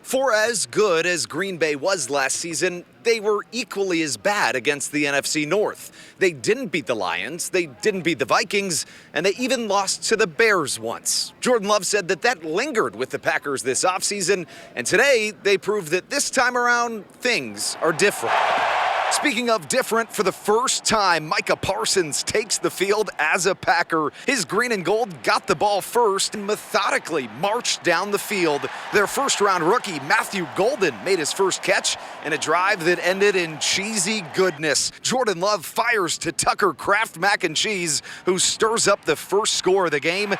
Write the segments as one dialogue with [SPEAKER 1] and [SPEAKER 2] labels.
[SPEAKER 1] For as good as Green Bay was last season, they were equally as bad against the NFC North. They didn't beat the Lions, they didn't beat the Vikings, and they even lost to the Bears once. Jordan Love said that lingered with the Packers this offseason, and today they proved that this time around, things are different. Speaking of different, for the first time, Micah-Parsons takes the field as a Packer. His green and gold got the ball first and methodically marched down the field. Their first-round rookie, Matthew Golden, made his first catch in a drive that ended in cheesy goodness. Jordan Love fires to Tucker Kraft Mac and Cheese, who stirs up the first score of the game.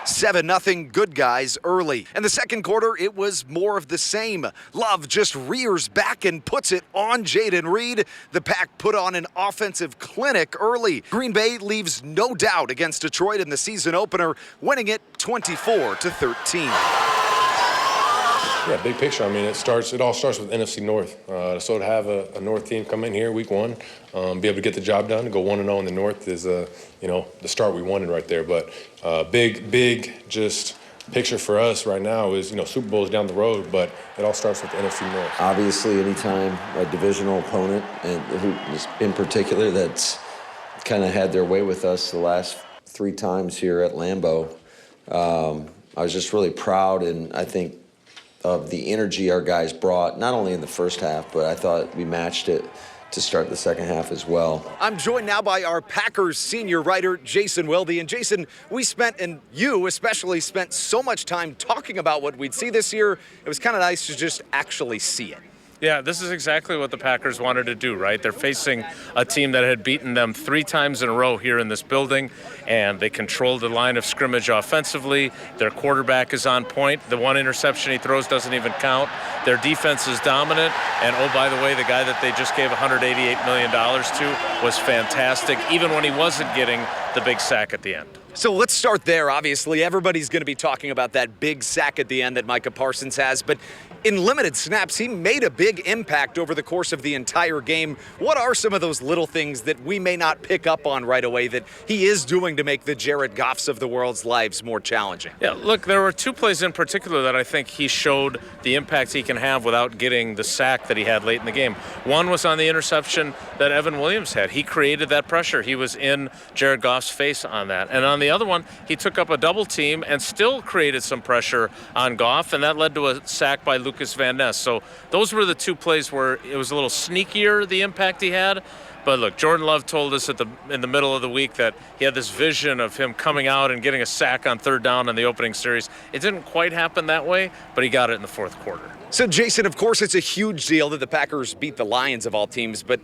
[SPEAKER 1] 7-0 good guys early. In the second quarter, it was more of the same. Love just rears back and puts it on Jayden Reed. The Pack put on an offensive clinic early. Green Bay leaves no doubt against Detroit in the season opener, winning it 24-13.
[SPEAKER 2] Yeah, big picture. I mean, it all starts with NFC North. So to have a North team come in here week one, be able to get the job done, to go 1-0 in the North is, the start we wanted right there. But big, just picture for us right now is, Super Bowl's down the road, but it all starts with the NFC North.
[SPEAKER 3] Obviously, anytime a divisional opponent, and who in particular, that's kind of had their way with us the last 3 times here at Lambeau, I was just really proud, and I think of the energy our guys brought, not only in the first half, but I thought we matched it to start the second half as well.
[SPEAKER 1] I'm joined now by our Packers senior writer, Jason Wilde. And Jason, we spent, and you especially spent so much time talking about what we'd see this year. It was kind of nice to just actually see it.
[SPEAKER 4] Yeah, this is exactly what the Packers wanted to do, right? They're facing a team that had beaten them 3 times in a row here in this building, and they controlled the line of scrimmage offensively. Their quarterback is on point. The one interception he throws doesn't even count. Their defense is dominant, and oh, by the way, the guy that they just gave $188 million to was fantastic, even when he wasn't getting the big sack at the end.
[SPEAKER 1] So let's start there. Obviously, everybody's going to be talking about that big sack at the end that Micah-Parsons has, but in limited snaps, he made a big impact over the course of the entire game. What are some of those little things that we may not pick up on right away that he is doing to make the Jared Goffs of the world's lives more challenging?
[SPEAKER 4] Yeah, look, there were 2 plays in particular that I think he showed the impact he can have without getting the sack that he had late in the game. One was on the interception that Evan Williams had. He created that pressure. He was in Jared Goff's face on that. And on the other one, he took up a double team and still created some pressure on Goff, and that led to a sack by Lucas Van Ness. So those were the 2 plays where it was a little sneakier, the impact he had. But look, Jordan Love told us in the middle of the week that he had this vision of him coming out and getting a sack on 3rd down in the opening series. It didn't quite happen that way, but he got it in the 4th quarter.
[SPEAKER 1] So, Jason, of course, it's a huge deal that the Packers beat the Lions of all teams, but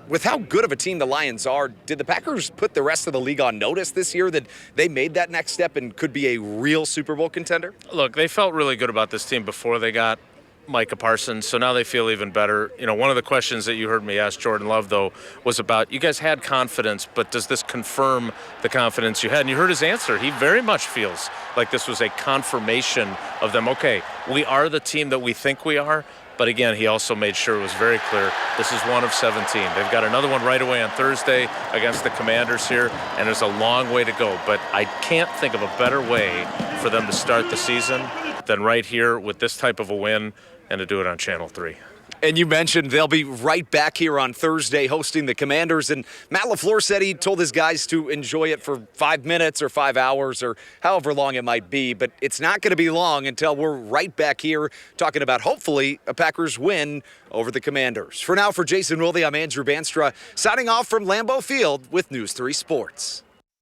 [SPEAKER 1] with how good of a team the Lions are, did the Packers put the rest of the league on notice this year that they made that next step and could be a real Super Bowl contender?
[SPEAKER 4] Look, they felt really good about this team before they got Micah-Parsons, so now they feel even better. One of the questions that you heard me ask Jordan Love, though, was about, you guys had confidence, but does this confirm the confidence you had? And you heard his answer. He very much feels like this was a confirmation of them. Okay, we are the team that we think we are. But again, he also made sure it was very clear this is one of 17. They've got another one right away on Thursday against the Commanders here, and there's a long way to go. But I can't think of a better way for them to start the season than right here with this type of a win and to do it on Channel 3.
[SPEAKER 1] And you mentioned they'll be right back here on Thursday hosting the Commanders. And Matt LaFleur said he told his guys to enjoy it for 5 minutes or 5 hours or however long it might be. But it's not going to be long until we're right back here talking about, hopefully, a Packers win over the Commanders. For now, for Jason Wilde, I'm Andrew Banstra, signing off from Lambeau Field with News 3 Sports.